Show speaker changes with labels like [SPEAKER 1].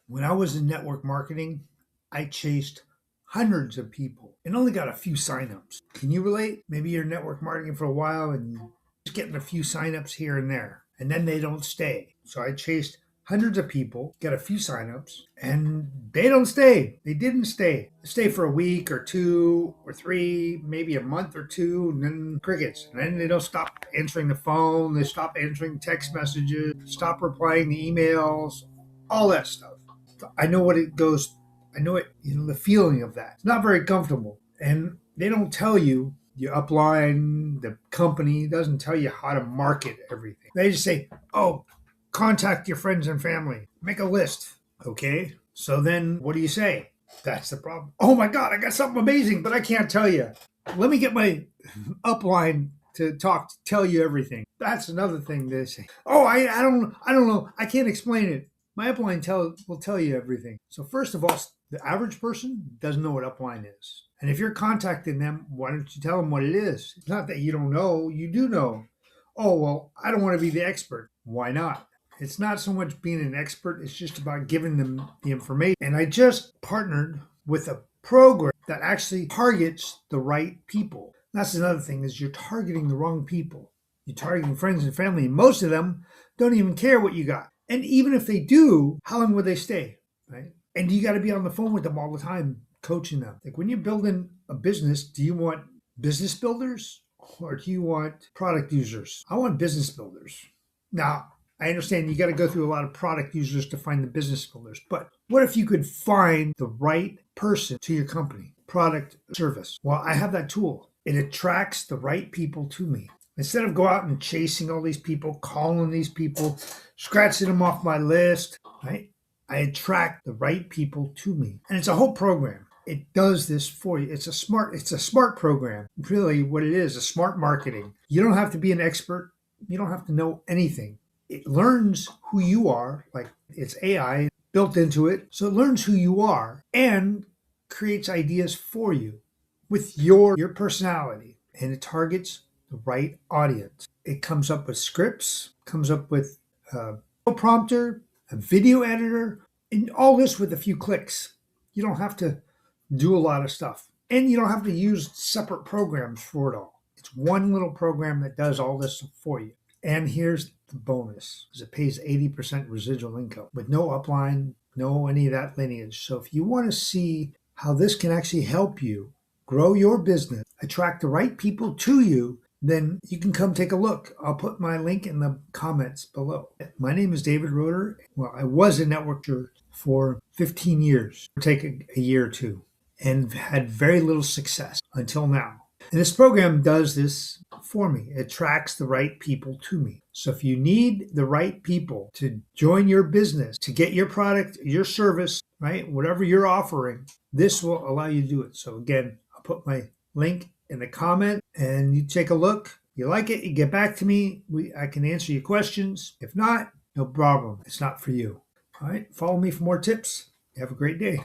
[SPEAKER 1] When I was in network marketing, I chased hundreds of people and only got a few signups. Can you relate? Maybe you're network marketing for a while and you're just getting a few signups here and there, and then they don't stay. So I chased hundreds of people, got a few signups, and they don't stay. They didn't stay. They stay for a week or two or three, maybe a month or two, and then crickets. And then they don't stop answering the phone. They stop answering text messages, stop replying to emails, all that stuff. I know what it goes. I know it. The feeling of that. It's not very comfortable, and they don't tell you. Your upline, the company doesn't tell you how to market everything. They just say, "Oh, contact your friends and family. Make a list." Okay. So then, what do you say? That's the problem. Oh my God, I got something amazing, but I can't tell you. Let me get my upline to tell you everything. That's another thing they say. Oh, I don't know. I can't explain it. My upline will tell you everything. So first of all, the average person doesn't know what upline is. And if you're contacting them, why don't you tell them what it is? It's not that you don't know, you do know. Oh, well, I don't want to be the expert. Why not? It's not so much being an expert, it's just about giving them the information. And I just partnered with a program that actually targets the right people. That's another thing, is you're targeting the wrong people. You're targeting friends and family. Most of them don't even care what you got. And even if they do, how long will they stay? Right? And you got to be on the phone with them all the time, coaching them. Like when you're building a business, do you want business builders or do you want product users? I want business builders. Now, I understand you got to go through a lot of product users to find the business builders, but what if you could find the right person to your company, product, service? Well, I have that tool. It attracts the right people to me. Instead of go out and chasing all these people, calling these people, scratching them off my list, right? I attract the right people to me. And it's a whole program. It does this for you. It's a smart program. Really what it is smart marketing. You don't have to be an expert. You don't have to know anything. It learns who you are, like it's AI built into it. So it learns who you are and creates ideas for you with your personality. And it targets the right audience. It comes up with scripts, comes up with a prompter, a video editor, and all this with a few clicks. You don't have to do a lot of stuff. And you don't have to use separate programs for it all. It's one little program that does all this for you. And here's the bonus, is it pays 80% residual income with no upline, no any of that lineage. So if you want to see how this can actually help you grow your business, attract the right people to you, then you can come take a look. I'll put my link in the comments below. My name is David Roeder. Well, I was a networker for 15 years, take a year or two, and had very little success until now. And this program does this for me. It attracts the right people to me. So if you need the right people to join your business, to get your product, your service, right, whatever you're offering, this will allow you to do it. So again, I'll put my link in the comment and you take a look. You like it, you get back to me. I can answer your questions. If not, no problem. It's not for you. All right, follow me for more tips. Have a great day.